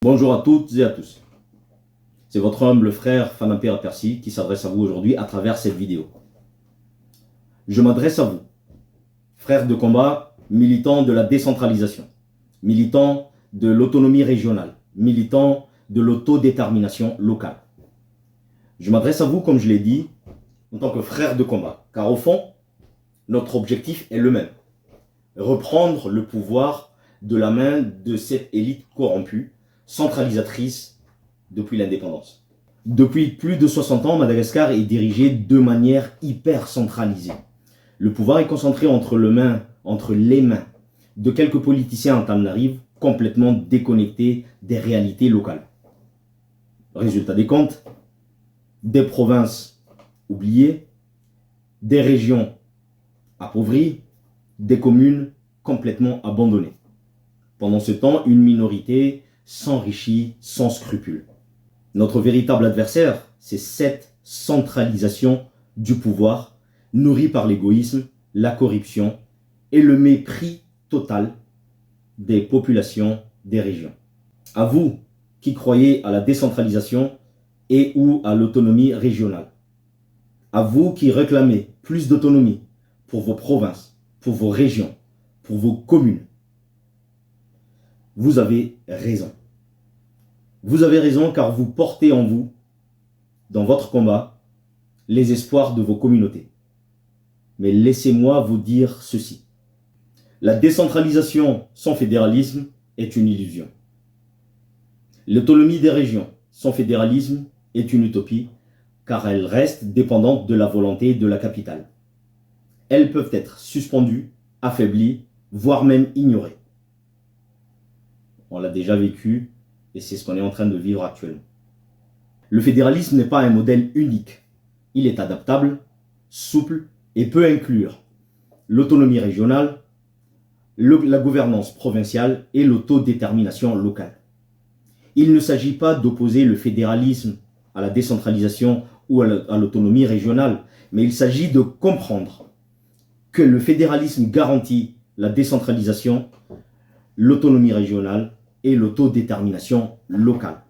Bonjour à toutes et à tous. C'est votre humble frère Fanampé Percy qui s'adresse à vous aujourd'hui à travers cette vidéo. Je m'adresse à vous, frères de combat, militants de la décentralisation, militants de l'autonomie régionale, militants de l'autodétermination locale. Je m'adresse à vous, comme je l'ai dit, en tant que frères de combat, car au fond, notre objectif est le même. Reprendre le pouvoir de la main de cette élite corrompue, centralisatrice depuis l'indépendance. Depuis plus de 60 ans, Madagascar est dirigé de manière hyper centralisée. Le pouvoir est concentré entre les mains de quelques politiciens en Antananarive, complètement déconnectés des réalités locales. Résultat des comptes, des provinces oubliées, des régions appauvries, des communes complètement abandonnées. Pendant ce temps, une minorité s'enrichit sans scrupule. Notre véritable adversaire, c'est cette centralisation du pouvoir, nourrie par l'égoïsme, la corruption et le mépris total des populations des régions. À vous qui croyez à la décentralisation et ou à l'autonomie régionale, à vous qui réclamez plus d'autonomie pour vos provinces, pour vos régions, pour vos communes, vous avez raison. Vous avez raison car vous portez en vous, dans votre combat, les espoirs de vos communautés. Mais laissez-moi vous dire ceci. La décentralisation sans fédéralisme est une illusion. L'autonomie des régions sans fédéralisme est une utopie car elles restent dépendantes de la volonté de la capitale. Elles peuvent être suspendues, affaiblies, voire même ignorées. On l'a déjà vécu et c'est ce qu'on est en train de vivre actuellement. Le fédéralisme n'est pas un modèle unique. Il est adaptable, souple et peut inclure l'autonomie régionale, la gouvernance provinciale et l'autodétermination locale. Il ne s'agit pas d'opposer le fédéralisme à la décentralisation ou à l'autonomie régionale, mais il s'agit de comprendre que le fédéralisme garantit la décentralisation, l'autonomie régionale et l'autodétermination locale.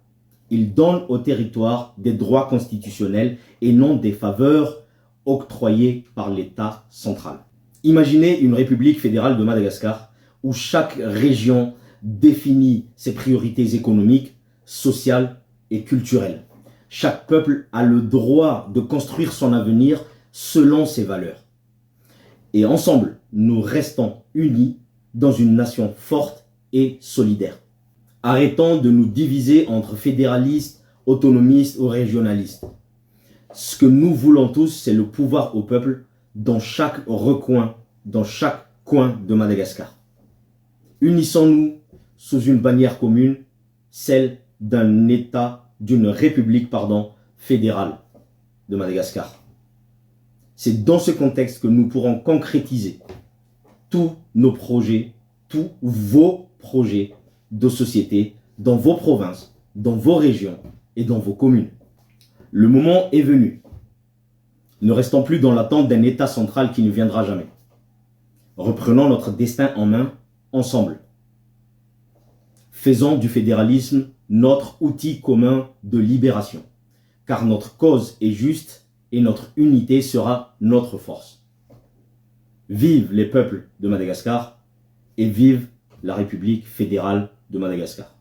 Il donne au territoire des droits constitutionnels et non des faveurs octroyées par l'État central. Imaginez une république fédérale de Madagascar où chaque région définit ses priorités économiques, sociales et culturelles. Chaque peuple a le droit de construire son avenir selon ses valeurs. Et ensemble, nous restons unis dans une nation forte et solidaire. Arrêtons de nous diviser entre fédéralistes, autonomistes ou régionalistes. Ce que nous voulons tous, c'est le pouvoir au peuple dans chaque recoin, dans chaque coin de Madagascar. Unissons-nous sous une bannière commune, celle d'un État, d'une république, fédérale de Madagascar. C'est dans ce contexte que nous pourrons concrétiser tous nos projets, tous vos projets de société dans vos provinces, dans vos régions et dans vos communes. Le moment est venu. Ne restons plus dans l'attente d'un État central qui ne viendra jamais. Reprenons notre destin en main ensemble. Faisons du fédéralisme notre outil commun de libération, car notre cause est juste et notre unité sera notre force. Vive les peuples de Madagascar et vive la République fédérale de Madagascar.